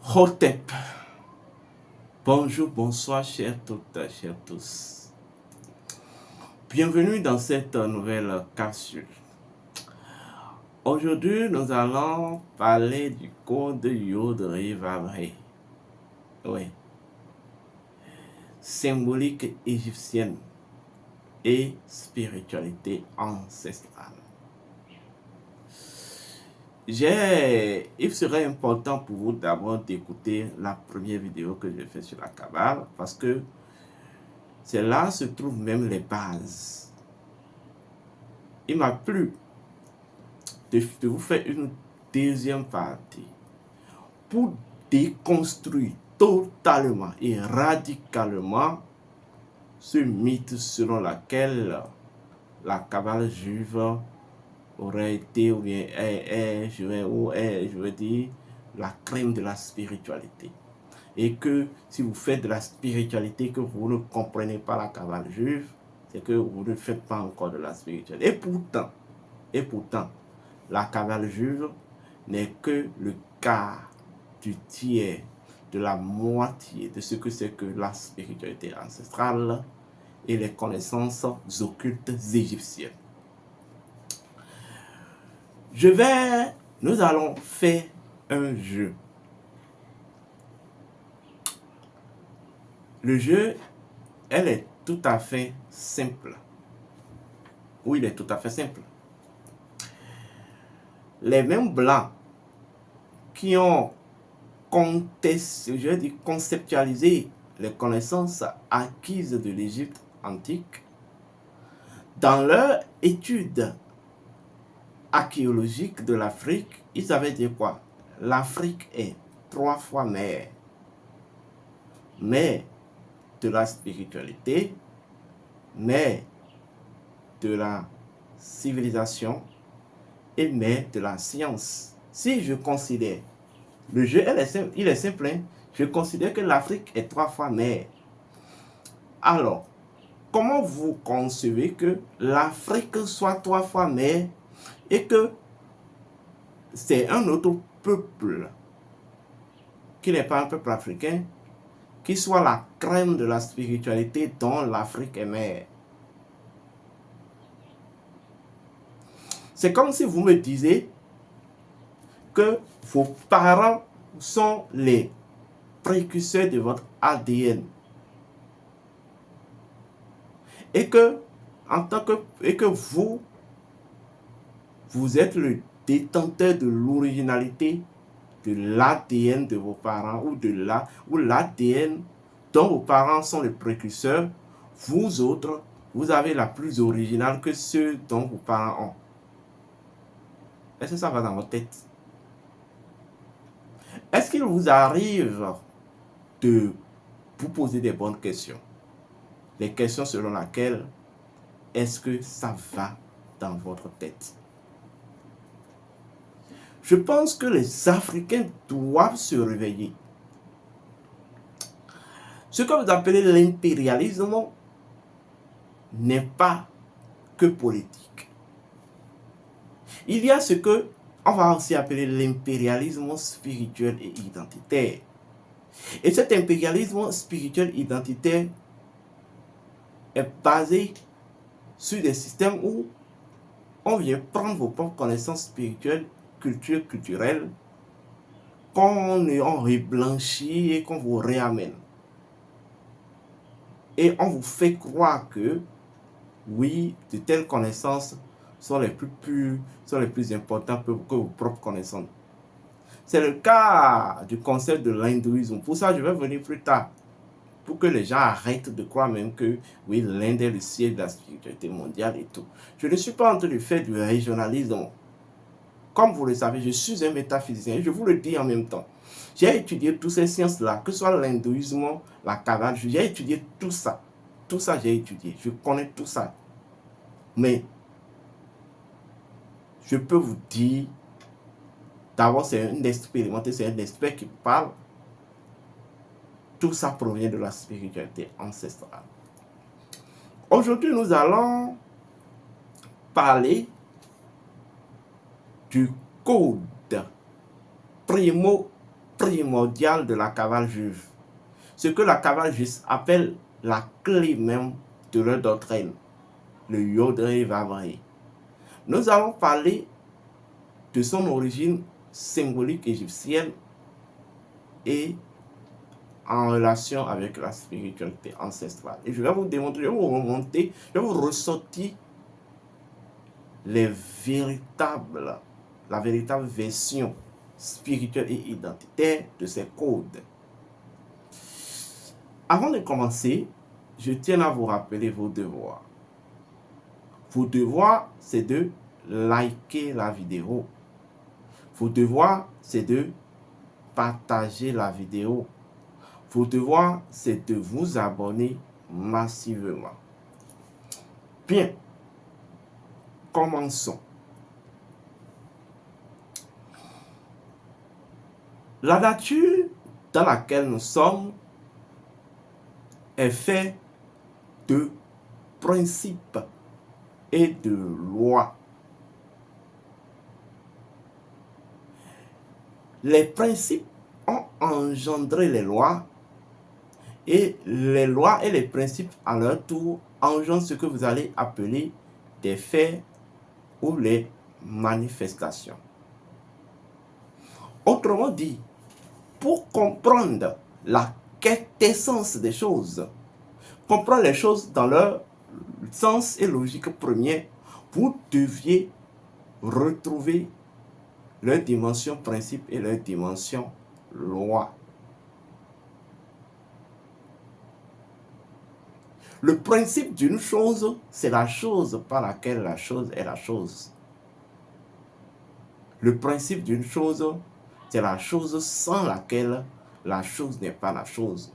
Hotep. Bonjour, bonsoir, chers toutes, chers tous. Bienvenue dans cette nouvelle capsule. Aujourd'hui, nous allons parler du code Yod-Ré-Vav-Ré. Oui. Symbolique égyptienne et spiritualité ancestrale. Il serait important pour vous d'abord d'écouter la première vidéo que j'ai faite sur la Kabbale parce que c'est là se trouvent même les bases. Il m'a plu de vous faire une deuxième partie pour déconstruire totalement et radicalement ce mythe selon lequel la Kabbale juive aurait été ou bien je veux dire la crème de la spiritualité, et que si vous faites de la spiritualité que vous ne comprenez pas la Kabbale juive, c'est que vous ne faites pas encore de la spiritualité. Et pourtant la Kabbale juive n'est que le quart du tiers, de la moitié de ce que c'est que la spiritualité ancestrale et les connaissances occultes égyptiennes. Nous allons faire un jeu. Le jeu, elle est tout à fait simple. Oui, il est tout à fait simple. Les mêmes blancs qui ont conceptualisé les connaissances acquises de l'Égypte antique, dans leur étude archéologique de l'Afrique, ils avaient dit quoi? L'Afrique est 3 fois mère. Mère de la spiritualité, mère de la civilisation et mère de la science. Si je considère, le jeu il est simple, hein? Je considère que l'Afrique est 3 fois mère. Alors, comment vous concevez que l'Afrique soit 3 fois mère et que c'est un autre peuple qui n'est pas un peuple africain qui soit la crème de la spiritualité dont l'Afrique est mère? C'est comme si vous me disiez que vos parents sont les précurseurs de votre ADN et que vous êtes le détenteur de l'originalité de l'ADN de vos parents ou l'ADN dont vos parents sont les précurseurs. Vous autres, vous avez la plus originale que ceux dont vos parents ont. Est-ce que ça va dans votre tête? Est-ce qu'il vous arrive de vous poser des bonnes questions? Les questions selon lesquelles est-ce que ça va dans votre tête? Je pense que les Africains doivent se réveiller. Ce que vous appelez l'impérialisme n'est pas que politique. Il y a ce que on va aussi appeler l'impérialisme spirituel et identitaire. Et cet impérialisme spirituel identitaire est basé sur des systèmes où on vient prendre vos propres connaissances spirituelles, culturelles, qu'on reblanchit et qu'on vous réamène. Et on vous fait croire que, oui, de telles connaissances sont les plus pures, sont les plus importantes que vos propres connaissances. C'est le cas du concept de l'hindouisme. Pour ça, je vais venir plus tard, pour que les gens arrêtent de croire même que, oui, l'Inde est le siège de la spiritualité mondiale et tout. Je ne suis pas en train de faire du régionalisme. Comme vous le savez, je suis un métaphysicien et je vous le dis en même temps. J'ai étudié toutes ces sciences-là, que ce soit l'hindouisme, la Kabbale, j'ai étudié tout ça. Tout ça, j'ai étudié. Je connais tout ça. Mais, je peux vous dire, d'abord, c'est un expérimenté, c'est un expert qui parle. Tout ça provient de la spiritualité ancestrale. Aujourd'hui, nous allons parler du code primordial de la Kabbale juive. Ce que la Kabbale juive appelle la clé même de leur doctrine, le Yod-Hé Vav-Hé. Nous allons parler de son origine symbolique égyptienne et en relation avec la spiritualité ancestrale. Et je vais vous démontrer, je vais vous remonter, je vais vous ressortir la véritable version spirituelle et identitaire de ces codes. Avant de commencer, je tiens à vous rappeler vos devoirs. Vos devoirs, c'est de liker la vidéo. Vos devoirs, c'est de partager la vidéo. Vos devoirs, c'est de vous abonner massivement. Bien, commençons. La nature dans laquelle nous sommes est faite de principes et de lois. Les principes ont engendré les lois et les lois et les principes à leur tour engendrent ce que vous allez appeler des faits ou les manifestations. Autrement dit, pour comprendre la quintessence des choses, comprendre les choses dans leur sens et logique premier, vous deviez retrouver leur dimension principe et leur dimension loi. Le principe d'une chose, c'est la chose par laquelle la chose est la chose. Le principe d'une chose, c'est la chose sans laquelle la chose n'est pas la chose.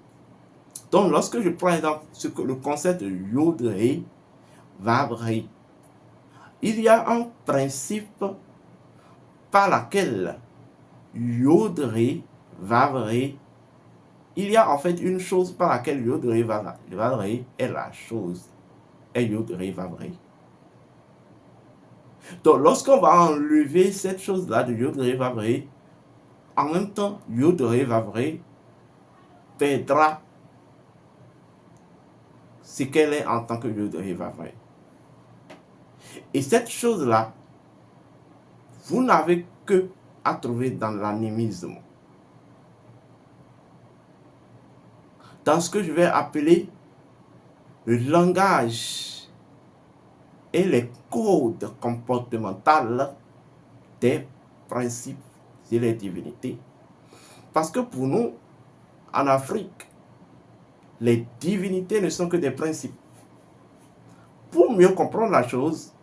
Donc, lorsque je prends exemple le concept de Yod-Hé Vav-Hé, il y a un principe par lequel Yod-Hé Vav-Hé, il y a en fait une chose par laquelle Yod-Hé Vav-Hé est la chose, est Yod-Hé Vav-Hé. Donc, lorsqu'on va enlever cette chose-là de Yod-Hé Vav-Hé, en même temps, Yod-Hé Vav-Hé perdra ce qu'elle est en tant que Yod-Hé Vav-Hé. Et cette chose-là, vous n'avez que à trouver dans l'animisme. Dans ce que je vais appeler le langage et les codes comportementaux des principes et les divinités. Parce que pour nous, en Afrique, les divinités ne sont que des principes. Pour mieux comprendre la chose,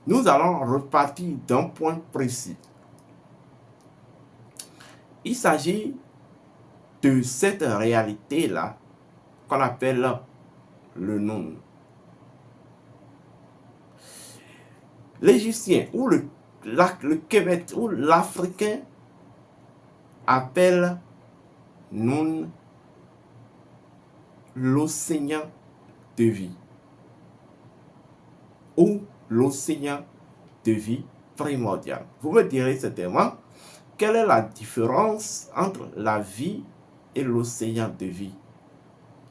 nous allons repartir d'un point précis. Il s'agit de cette réalité-là qu'on appelle le Nun. L'Égyptien ou le Kémet ou l'Africain appelle Nun l'océan de vie ou l'océan de vie primordial. Vous me direz certainement, quelle est la différence entre la vie et l'océan de vie?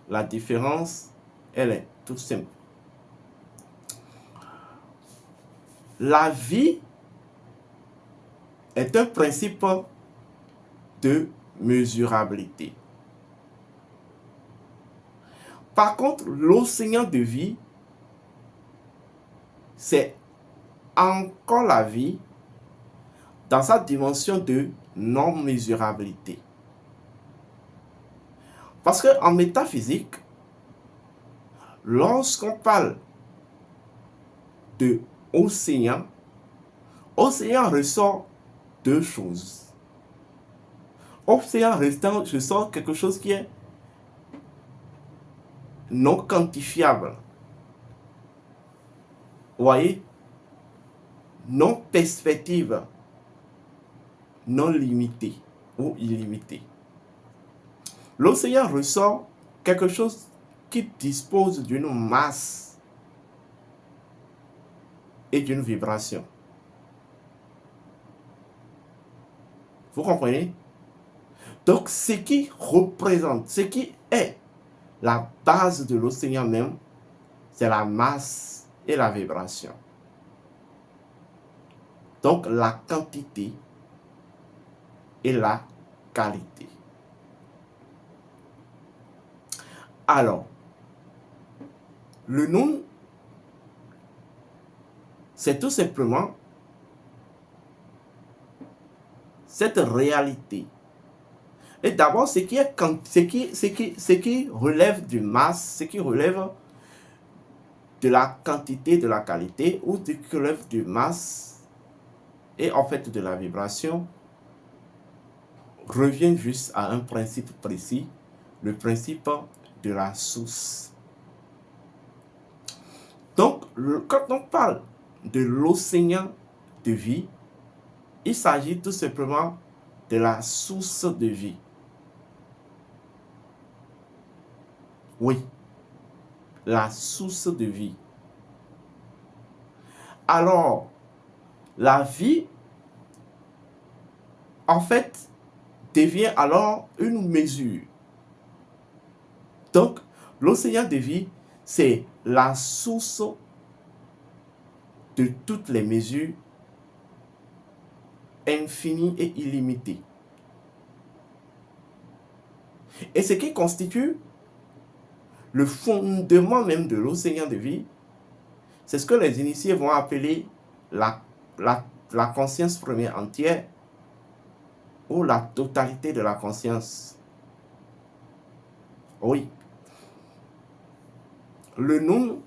La différence, elle est toute simple. La vie est un principe de mesurabilité. Par contre, l'océan de vie, c'est encore la vie dans sa dimension de non-mesurabilité. Parce qu'en métaphysique, lorsqu'on parle de océan, océan ressort deux choses. Océan ressort quelque chose qui est non quantifiable. Vous voyez? Non perspective, non limitée ou illimitée. L'océan ressort quelque chose qui dispose d'une masse et d'une vibration. Vous comprenez? Donc, ce qui représente, ce qui est la base de l'océan même, c'est la masse et la vibration. Donc, la quantité et la qualité. Alors, le Noun, c'est tout simplement cette réalité. Et d'abord, ce qui relève du masse, ce qui relève de la quantité, de la qualité, ou ce qui relève du masse et en fait de la vibration, revient juste à un principe précis, le principe de la source. Donc, quand on parle de l'océan de vie, il s'agit tout simplement de la source de vie. Oui, la source de vie. Alors, la vie, en fait, devient alors une mesure. Donc, l'océan de vie, c'est la source de toutes les mesures infinies et illimitées. Et ce qui constitue le fondement même de l'océan de vie, c'est ce que les initiés vont appeler la conscience première entière ou la totalité de la conscience. Oui. Le Noun,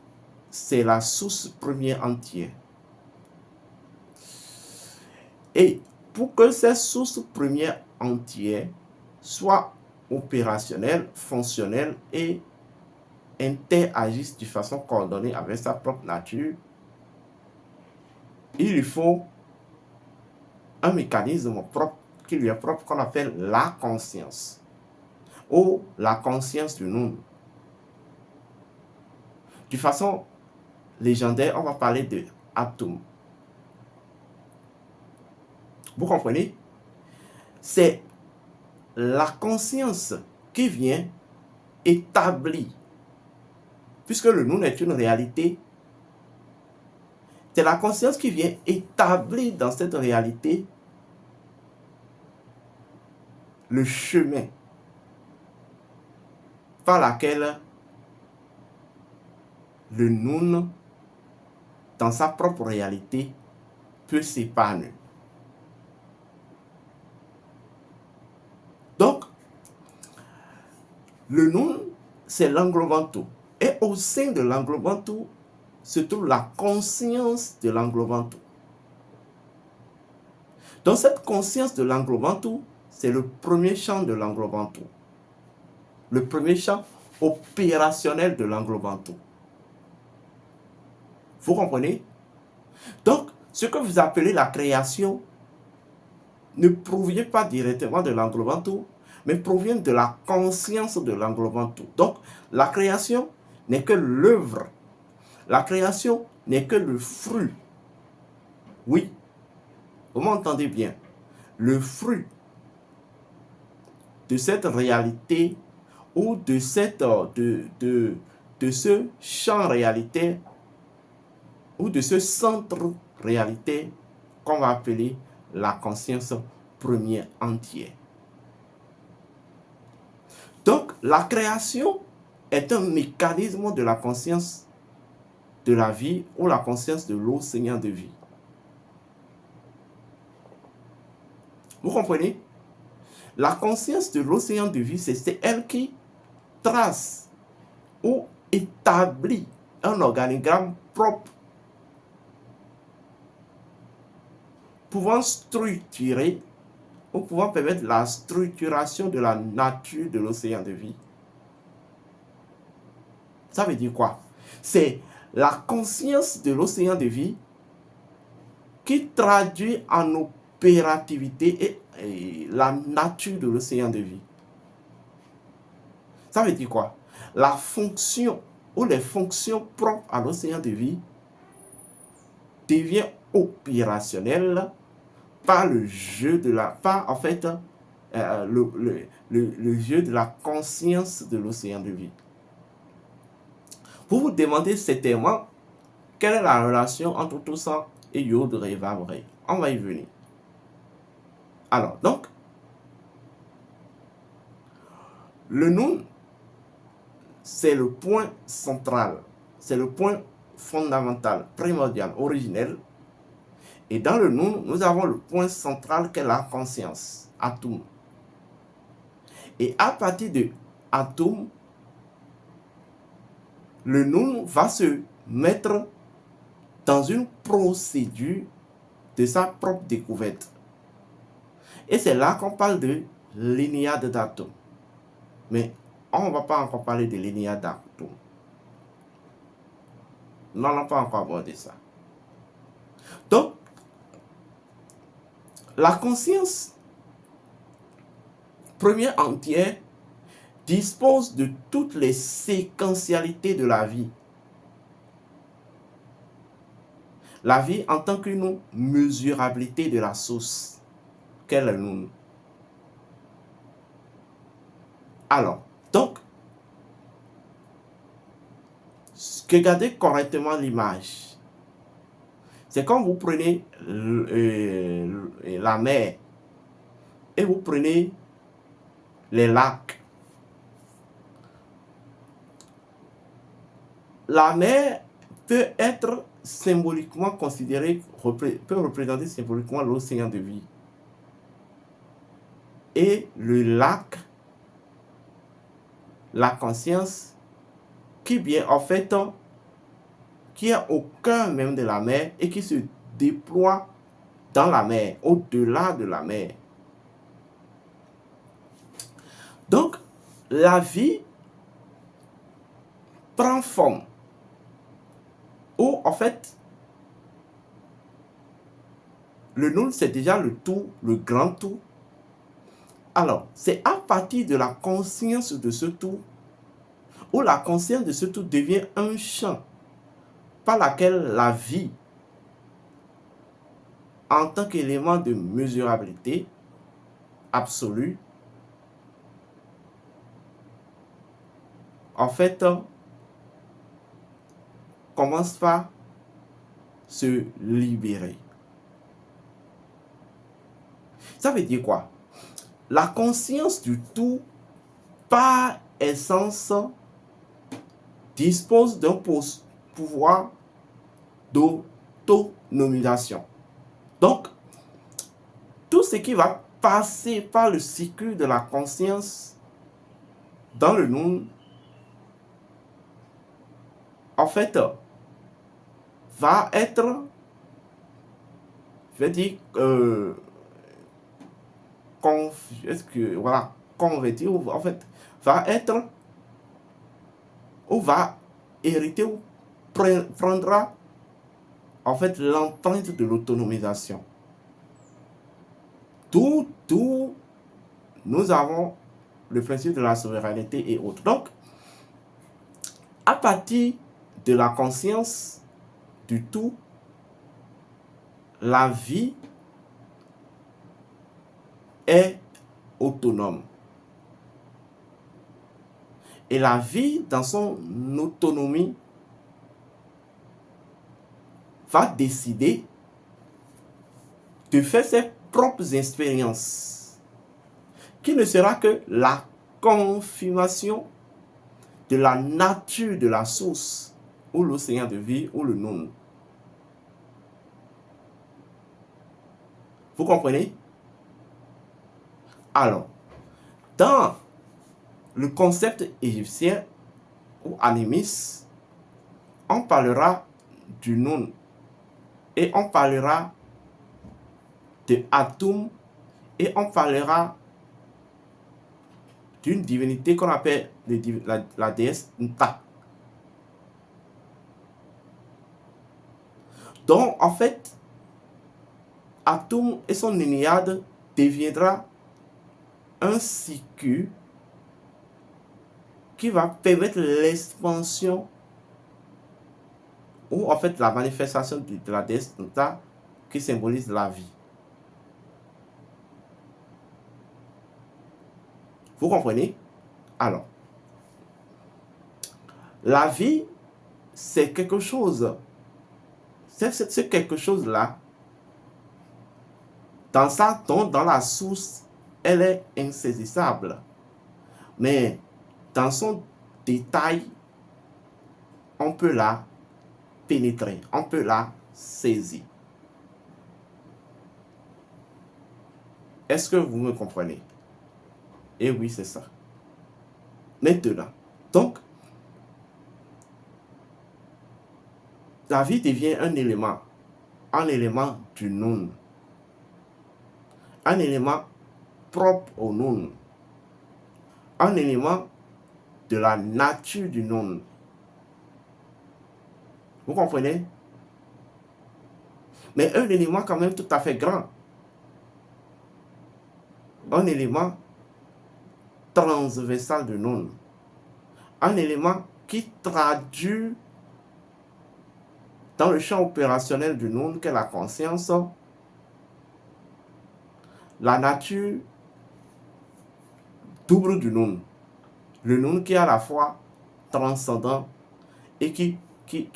c'est la source première entière. Et pour que cette source première entière soit opérationnelle, fonctionnelle et interagisse de façon coordonnée avec sa propre nature, il lui faut un mécanisme propre qui lui est propre qu'on appelle la conscience ou la conscience du Noun. De façon légendaire, on va parler de atome. Vous comprenez? C'est la conscience qui vient établir, puisque le Noun est une réalité, c'est la conscience qui vient établir dans cette réalité le chemin par lequel le Noun, dans sa propre réalité, peut s'épanouir. Donc, le Noun, c'est l'englobant tout. Et au sein de l'englobant tout se trouve la conscience de l'englobant tout. Donc, cette conscience de l'englobant tout, c'est le premier champ de l'englobant tout. Le premier champ opérationnel de l'englobant tout. Vous comprenez? Donc, ce que vous appelez la création ne provient pas directement de l'englobant tout, mais provient de la conscience de l'englobant tout. Donc, la création n'est que l'œuvre. La création n'est que le fruit. Oui, vous m'entendez bien. Le fruit de cette réalité ou de ce champ réalité ou de ce centre réalité qu'on va appeler la conscience première entière. Donc, la création est un mécanisme de la conscience de la vie ou la conscience de l'océan de vie. Vous comprenez? La conscience de l'océan de vie, c'est elle qui trace ou établit un organigramme propre pouvant structurer ou pouvant permettre la structuration de la nature de l'océan de vie. Ça veut dire quoi? C'est la conscience de l'océan de vie qui traduit en opérativité et la nature de l'océan de vie. Ça veut dire quoi? La fonction ou les fonctions propres à l'océan de vie devient opérationnelle par le jeu de la... par en fait le jeu de la conscience de l'océan de vie. Vous vous demandez certainement quelle est la relation entre tout ça et Yod Revav Re. On va y venir. Alors, donc, le Nun, c'est le point central, c'est le point fondamental, primordial, originel. Et dans le Nun, nous avons le point central qui est la conscience, Atum. Et à partir de Atum, le Nun va se mettre dans une procédure de sa propre découverte. Et c'est là qu'on parle de l'Énéade d'Atum. Mais on ne va pas encore parler de l'Énéade d'Atum. Nous n'allons pas encore aborder ça. Donc, la conscience première entière dispose de toutes les séquentialités de la vie. La vie en tant qu'une mesurabilité de la source qu'elle est nous. Alors, donc, regardez correctement l'image. C'est comme vous prenez la mer et vous prenez les lacs. La mer peut être symboliquement considérée, peut représenter symboliquement l'océan de vie. Et le lac, la conscience, qui vient en fait, qui est au cœur même de la mer et qui se déploie dans la mer, au-delà de la mer. Donc, la vie prend forme. Ou en fait, le Nun, c'est déjà le tout, le grand tout. Alors, c'est à partir de la conscience de ce tout, où la conscience de ce tout devient un champ par lequel la vie, en tant qu'élément de mesurabilité absolue, en fait, commence par se libérer. Ça veut dire quoi? La conscience du tout, par essence, dispose d'un pouvoir d'autonomisation. Donc, tout ce qui va passer par le cycle de la conscience dans le Nun, en fait, va être, je vais dire, converti, ou en fait, va être, ou va hériter, ou prendra, en fait, l'empreinte de l'autonomisation. Tout, nous avons le principe de la souveraineté et autres. Donc, à partir de la conscience du tout, la vie est autonome. Et la vie, dans son autonomie, va décider de faire ses propres expériences, qui ne sera que la confirmation de la nature de la source, ou l'océan de vie, ou le Nun. Vous comprenez? Alors, dans le concept égyptien ou animis, on parlera du Nun et on parlera de Atum et on parlera d'une divinité qu'on appelle la déesse Nta. Donc, en fait, Atum et son Énéade deviendra un cycle qui va permettre l'expansion ou en fait la manifestation de la déesse Nta qui symbolise la vie. Vous comprenez? Alors, la vie, c'est quelque chose. C'est quelque chose-là. Dans la source, elle est insaisissable. Mais dans son détail, on peut la pénétrer, on peut la saisir. Est-ce que vous me comprenez? Eh oui, c'est ça. Maintenant, donc, la vie devient un élément du nous, un élément propre au nous, un élément de la nature du nous. Vous comprenez? Mais un élément quand même tout à fait grand. Un élément transversal du nous. Un élément qui traduit dans le champ opérationnel du nous, qu'est la conscience, la nature double du nous. Le nous qui est à la fois transcendant et qui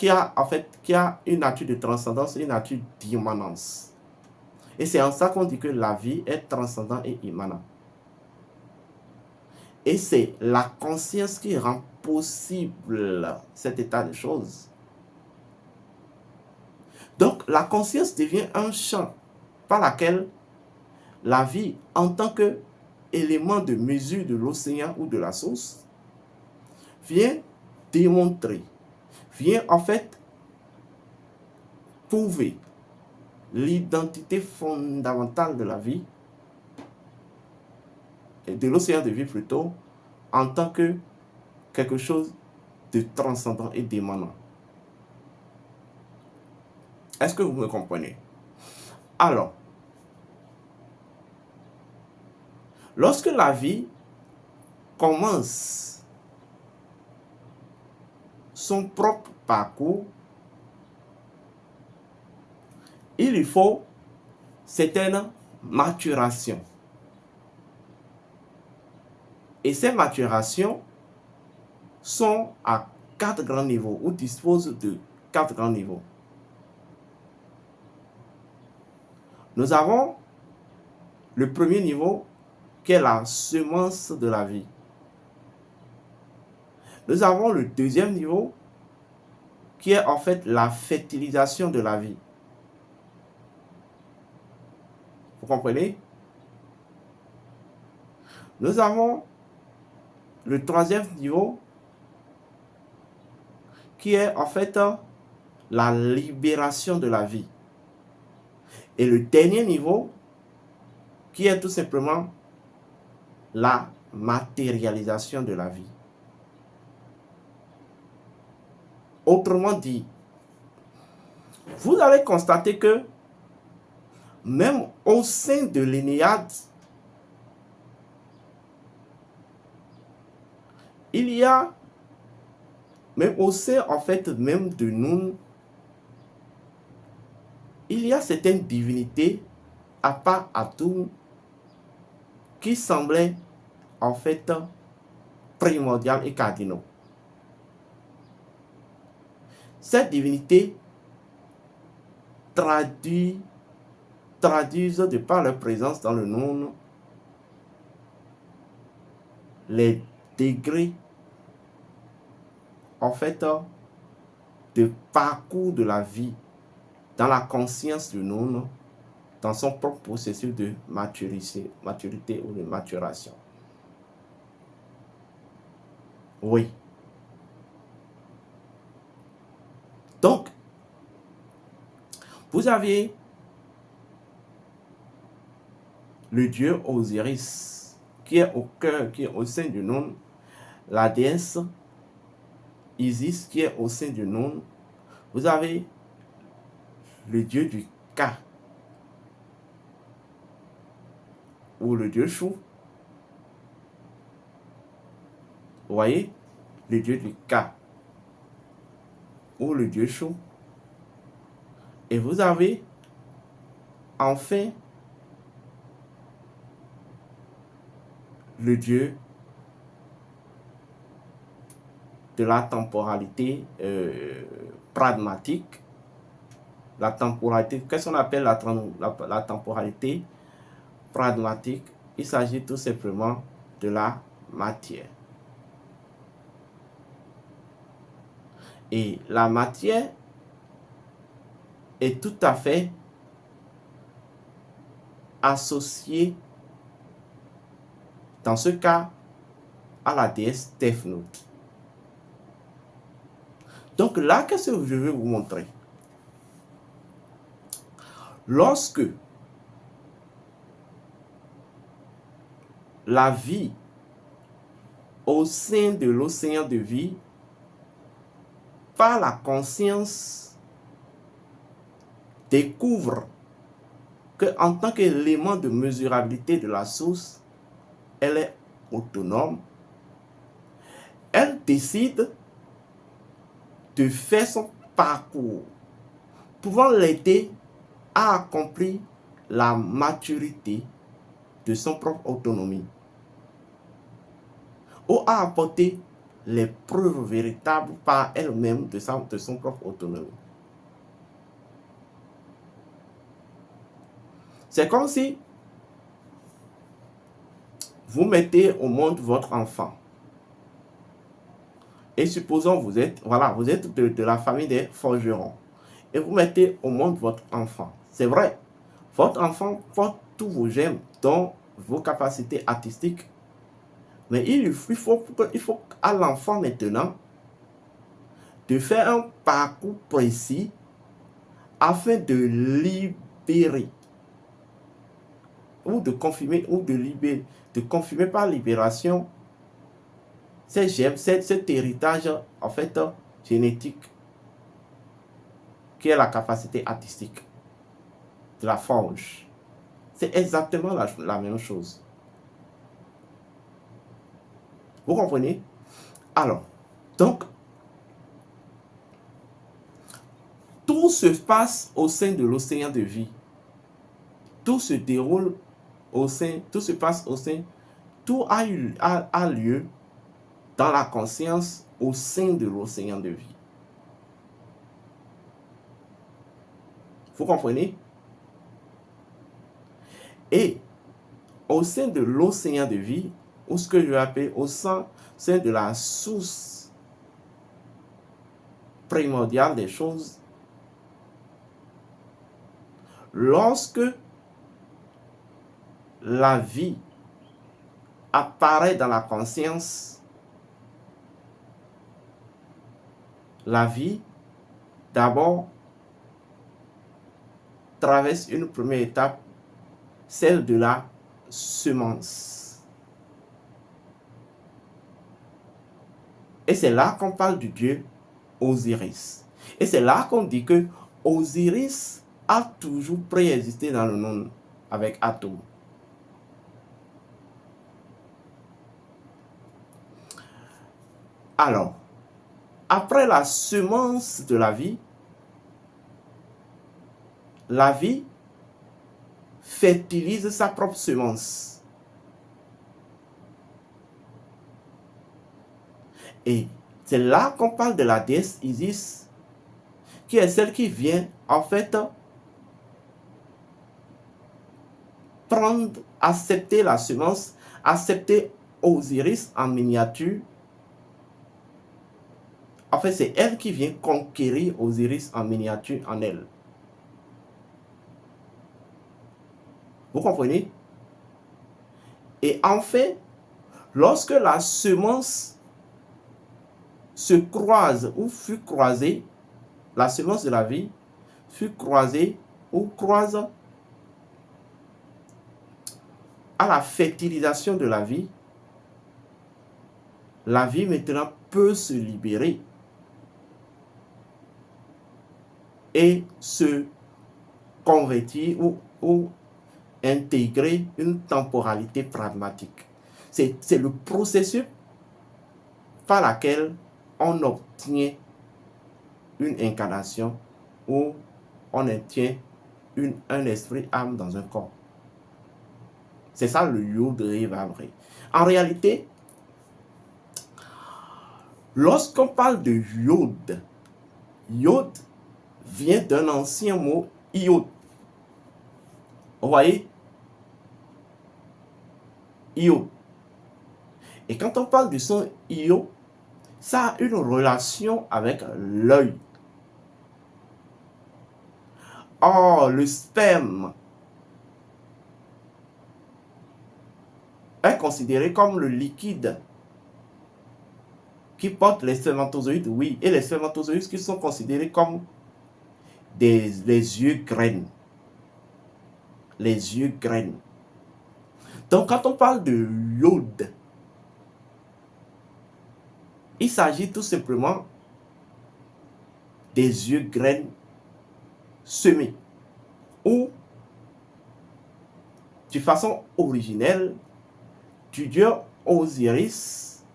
a une nature de transcendance et une nature d'immanence. Et c'est en ça qu'on dit que la vie est transcendante et immanente. Et c'est la conscience qui rend possible cet état de choses. Donc, la conscience devient un champ par lequel la vie, en tant qu'élément de mesure de l'océan ou de la source, vient démontrer, vient en fait prouver l'identité fondamentale de la vie, et de l'océan de vie plutôt, en tant que quelque chose de transcendant et d'émanant. Est-ce que vous me comprenez? Alors, lorsque la vie commence son propre parcours, il lui faut certaines maturations. Et ces maturations sont à 4 grands niveaux, ou disposent de 4 grands niveaux. Nous avons le premier niveau qui est la semence de la vie. Nous avons le deuxième niveau qui est en fait la fertilisation de la vie. Vous comprenez? Nous avons le troisième niveau qui est en fait la libération de la vie. Et le dernier niveau qui est tout simplement la matérialisation de la vie. Autrement dit, vous allez constater que même au sein de l'Énéade, il y a, même au sein en fait même de nous, il y a certaines divinités à part Atum qui semblaient en fait primordiales et cardinaux. Ces divinités traduisent de par leur présence dans le nous les degrés en fait de parcours de la vie dans la conscience du nous, dans son propre processus de maturité ou de maturation. Oui. Donc, vous avez le dieu Osiris qui est au cœur, qui est au sein du nous, la déesse Isis qui est au sein du nous. Vous avez le dieu du Ka ou le dieu Chou. Vous voyez, le dieu du Ka ou le dieu Chou. Et vous avez enfin le dieu de la temporalité pragmatique. La temporalité, qu'est-ce qu'on appelle la temporalité pragmatique? Il s'agit tout simplement de la matière. Et la matière est tout à fait associée, dans ce cas, à la déesse Tefnut. Donc là, qu'est-ce que je vais vous montrer? Lorsque la vie au sein de l'océan de vie, par la conscience, découvre que en tant qu'élément de mesurabilité de la source, elle est autonome, elle décide de faire son parcours, pouvant l'aider à accomplir la maturité de son propre autonomie, ou à apporter les preuves véritables par elle-même de son propre autonomie. C'est comme si vous mettez au monde votre enfant. Et supposons vous êtes de la famille des forgerons. Et vous mettez au monde votre enfant. C'est vrai, votre enfant porte tous vos gemmes, dont vos capacités artistiques. Mais il faut à l'enfant maintenant de faire un parcours précis afin de libérer ou de confirmer par libération ces gemmes, cet héritage en fait génétique qui est la capacité artistique de la forge. C'est exactement la même chose. Vous comprenez? Alors, donc, tout se passe au sein de l'océan de vie. Tout se déroule au sein, tout se passe au sein, tout a lieu dans la conscience au sein de l'océan de vie. Vous comprenez? Et au sein de l'océan de vie, ou ce que je vais appeler au sein de la source primordiale des choses, lorsque la vie apparaît dans la conscience, la vie, d'abord, traverse une première étape, celle de la semence. Et c'est là qu'on parle du dieu Osiris. Et c'est là qu'on dit que Osiris a toujours préexisté dans le monde avec Atum. Alors, après la semence de la vie fertilise sa propre semence. Et c'est là qu'on parle de la déesse Isis, qui est celle qui vient en fait accepter la semence, accepter Osiris en miniature. En fait, c'est elle qui vient conquérir Osiris en miniature en elle. Vous comprenez? Et en fait, lorsque la semence se croise ou fut croisée, la semence de la vie fut croisée ou croise à la fertilisation de la vie maintenant peut se libérer et se convertir ou intégrer une temporalité pragmatique. C'est le processus par lequel on obtient une incarnation ou on obtient un esprit âme dans un corps. C'est ça le Yud Ré Vav Ré. En réalité, Lorsqu'on parle de iode, iode vient d'un ancien mot iode. Vous voyez? Iode. Et quand on parle du son io, ça a une relation avec l'œil. Or, le sperme est considéré comme le liquide qui porte les spermatozoïdes, oui, et les spermatozoïdes qui sont considérés comme les yeux graines. Les yeux graines. Donc, quand on parle de iode, il s'agit tout simplement des yeux graines semés ou, de façon originelle, du dieu Osiris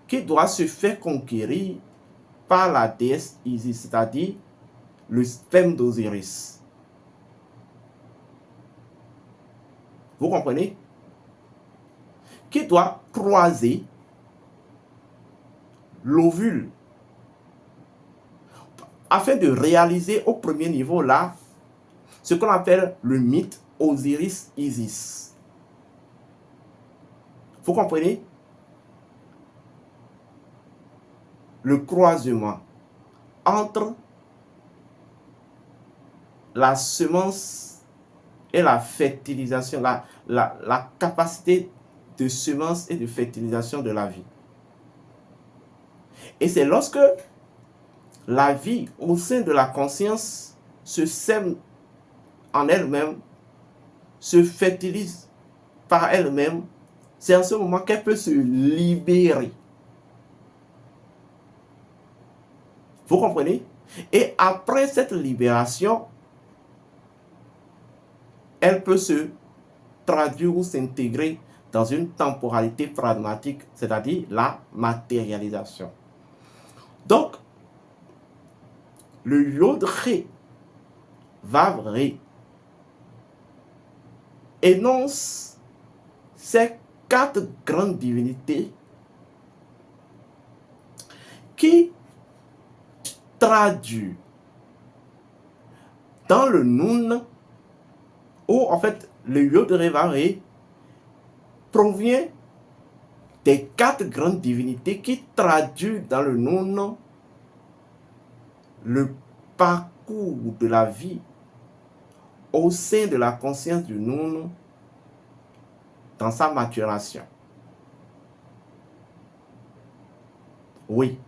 qui doit se faire conquérir par la déesse Isis, c'est-à-dire le sperme d'Osiris. Vous comprenez? Qui doit croiser l'ovule afin de réaliser au premier niveau là ce qu'on appelle le mythe Osiris-Isis. Vous comprenez? Le croisement entre la semence et la fertilisation, la capacité de semence et de fertilisation de la vie. Et c'est lorsque la vie au sein de la conscience se sème en elle-même, se fertilise par elle-même, c'est en ce moment qu'elle peut se libérer. Vous comprenez? Et après cette libération, elle peut se traduire ou s'intégrer dans une temporalité pragmatique, c'est-à-dire la matérialisation. Donc, le Yod-Ré, Vav-Ré, énonce ces 4 grandes divinités qui traduit dans le Noun, où en fait le Yod-Ré Vav-Ré provient des 4 grandes divinités qui traduit dans le Noun le parcours de la vie au sein de la conscience du Noun dans sa maturation. Oui,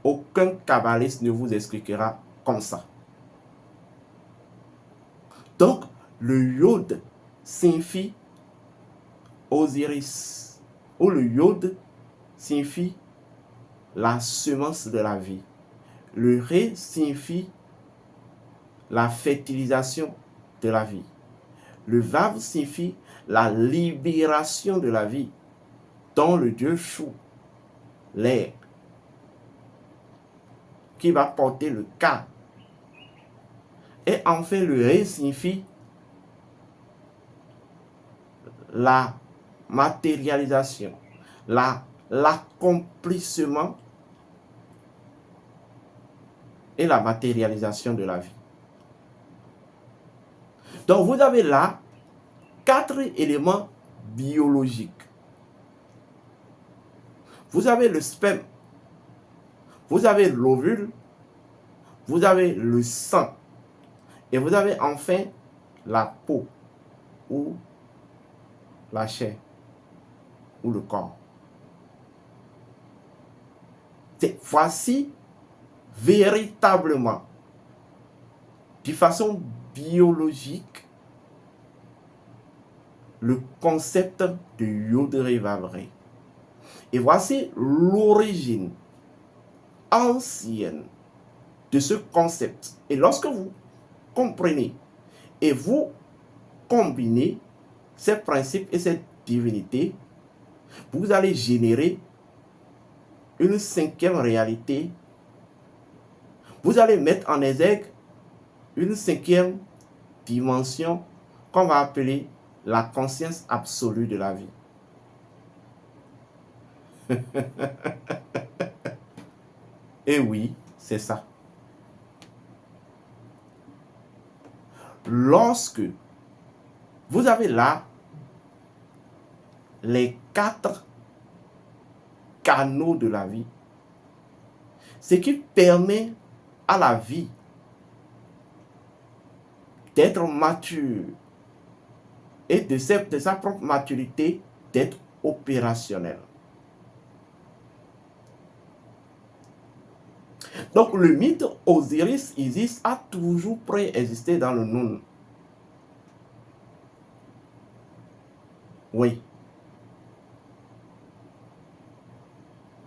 aucun kabbaliste ne vous expliquera comme ça. Donc, le Yod signifie Osiris, ou le Yod signifie la semence de la vie. Le Ré signifie la fertilisation de la vie. Le Vav signifie la libération de la vie, dont le dieu Chou, l'air, qui va porter le Ka. Et enfin, le Ré signifie la matérialisation, l'accomplissement et la matérialisation de la vie. Donc, vous avez là 4 éléments biologiques. Vous avez le sperme, vous avez l'ovule, vous avez le sang et vous avez enfin la peau ou la chair ou le corps. Voici véritablement, de façon biologique, le concept de Yod-Ré Vav-Ré. Et voici l'origine ancienne de ce concept. Et lorsque vous comprenez et vous combinez ces principes et cette divinité, vous allez générer une 5e réalité. Vous allez mettre en exergue une 5e dimension qu'on va appeler la conscience absolue de la vie. Et oui, c'est ça. Lorsque vous avez là les 4 canaux de la vie, ce qui permet à la vie d'être mature et de sa propre maturité d'être opérationnelle. Donc le mythe Osiris-Isis a toujours préexisté dans le Noun. Oui.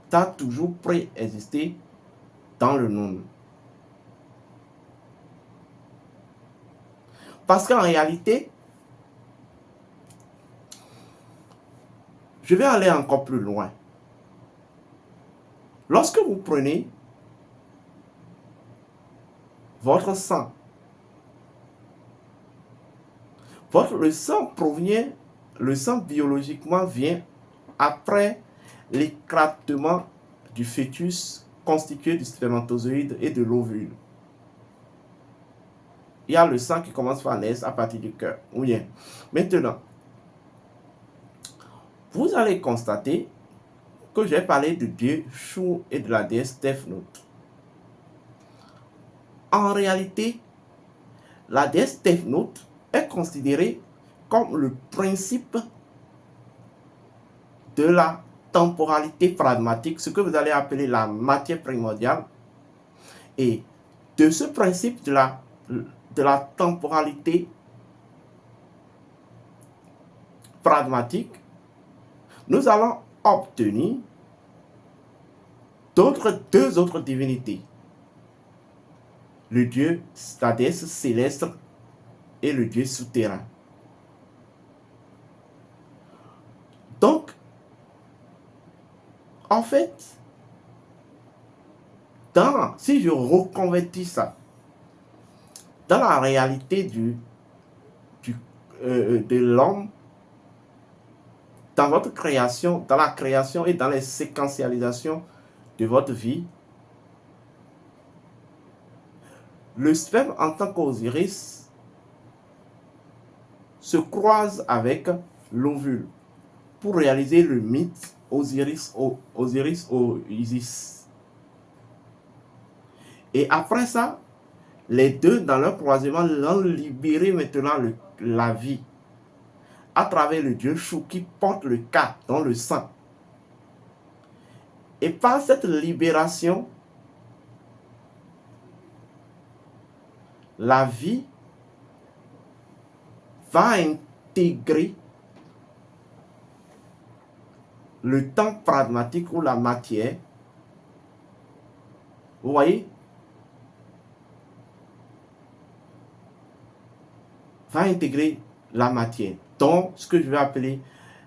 Ça a toujours préexisté dans le Noun. Parce qu'en réalité, je vais aller encore plus loin. Lorsque vous prenez votre sang, le sang biologiquement vient après l'éclatement du fœtus constitué du spermatozoïde et de l'ovule. Il y a le sang qui commence par naître à partir du cœur. Oui. Maintenant, vous allez constater que j'ai parlé de Dieu Chou et de la déesse Tefnut. En réalité, la déesse Tefnut est considérée comme le principe de la temporalité pragmatique, ce que vous allez appeler la matière primordiale. Et de ce principe de la temporalité pragmatique, nous allons obtenir deux autres divinités. Le dieu, la déesse céleste et le dieu souterrain. Donc, en fait, si je reconvertis ça dans la réalité de l'homme, dans votre création, dans la création et dans les séquentialisations de votre vie, le sperme en tant qu'Osiris se croise avec l'ovule pour réaliser le mythe Osiris-Isis. Et après ça, les deux, dans leur croisement, l'ont libéré maintenant la vie à travers le dieu Chou qui porte le Ka dans le sang. Et par cette libération, la vie va intégrer le temps pragmatique ou la matière. Vous voyez? Va intégrer la matière, donc ce que je vais appeler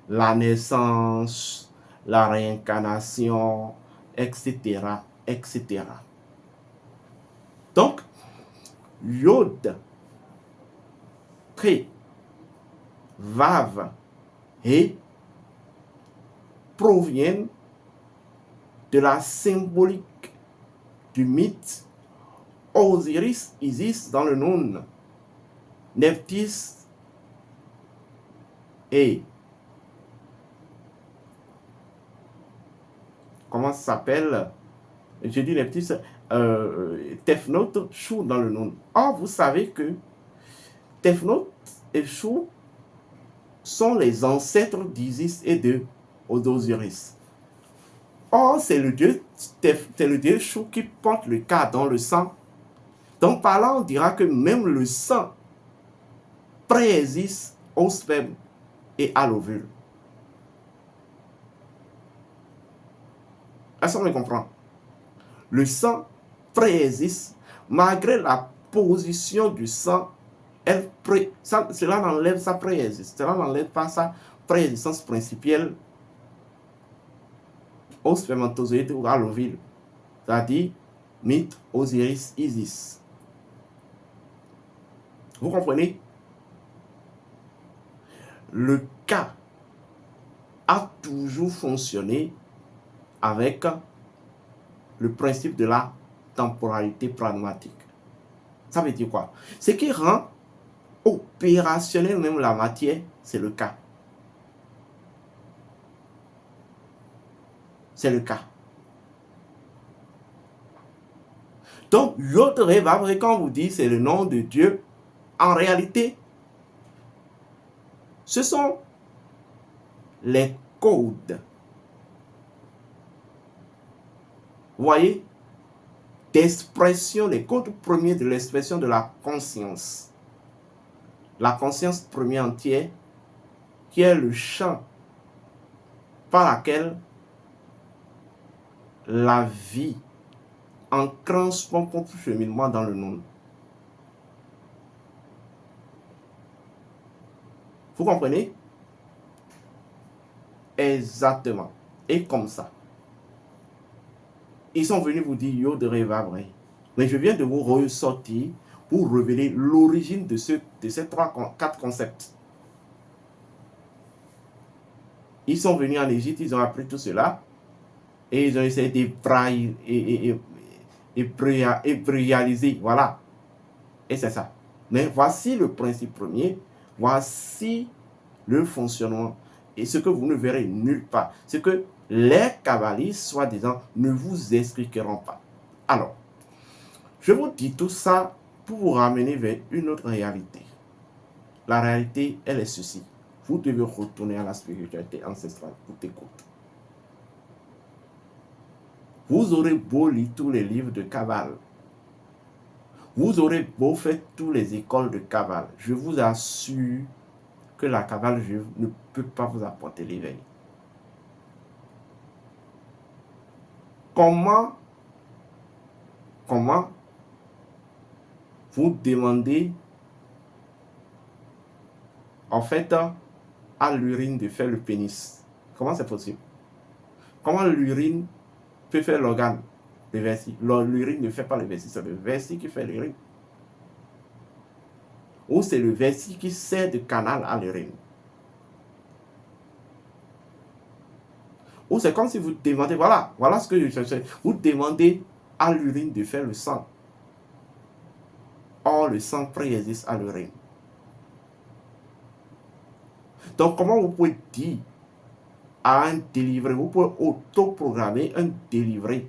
la naissance, la réincarnation, etc., etc. Donc, Yod, Tré, Vav et proviennent de la symbolique du mythe Osiris-Isis dans le Noun, Nephthys et comment ça s'appelle? Je dis Nephthys, Tefnut, Chou dans le Noun. Or, vous savez que Tefnut et Chou sont les ancêtres d'Isis et d'Osiris. Or, c'est le dieu Chou qui porte le Ka dans le sang. Donc, par là, on dira que même le sang préexiste au sperme et à l'ovule. Est-ce qu'on me comprend? Le sang préexiste malgré la position du sang. Cela n'enlève sa préexistence. Cela n'enlève pas sa préexistence principielle au spermatozoïde ou à l'ovule. C'est-à-dire mythe Osiris-Isis. Vous comprenez? Le Ka a toujours fonctionné avec le principe de la temporalité pragmatique. Ça veut dire quoi? Ce qui rend opérationnel même la matière, c'est le cas. C'est le cas. Donc, Yod Revav, quand vous dites c'est le nom de Dieu, en réalité, ce sont les codes. Vous voyez? D'expression, les codes premiers de l'expression de la conscience. La conscience première entière, qui est le champ par lequel la vie enclenche son propre cheminement dans le monde. Vous comprenez? Exactement. Et comme ça. Ils sont venus vous dire Yod Revav. Mais je viens de vous ressortir pour révéler l'origine de ces quatre concepts. Ils sont venus en Égypte, ils ont appris tout cela et ils ont essayé d'hébraïser. Voilà. Et c'est ça. Mais voici le principe premier. Voici le fonctionnement. Et ce que vous ne verrez nulle part, c'est que les kabbalistes, soi-disant, ne vous expliqueront pas. Alors, je vous dis tout ça pour vous ramener vers une autre réalité. La réalité, elle est ceci. Vous devez retourner à la spiritualité ancestrale pour t'écouter. Vous aurez beau lire tous les livres de Kabbale. Vous aurez beau faire toutes les écoles de Kabbale. Je vous assure que la Kabbale juive ne peut pas vous apporter l'éveil. Comment vous demandez en fait à l'urine de faire le pénis? Comment c'est possible? Comment l'urine peut faire l'organe, le vessie? L'urine ne fait pas le vessie, c'est le vessie qui fait l'urine. Ou c'est le vessie qui sert de canal à l'urine. Ou c'est comme si vous demandez, voilà ce que je cherchais. Vous demandez à l'urine de faire le sang. Or, le sang préexiste à l'urine. Donc, comment vous pouvez dire à un délivré, vous pouvez autoprogrammer un délivré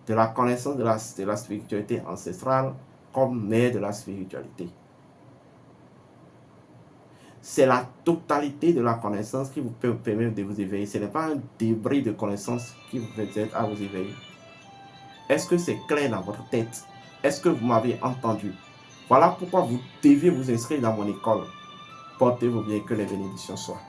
de la connaissance de la spiritualité ancestrale comme mère de la spiritualité? C'est la totalité de la connaissance qui vous permet de vous éveiller. Ce n'est pas un débris de connaissance qui vous aide à vous éveiller. Est-ce que c'est clair dans votre tête? Est-ce que vous m'avez entendu? Voilà pourquoi vous devez vous inscrire dans mon école. Portez-vous bien, que les bénédictions soient.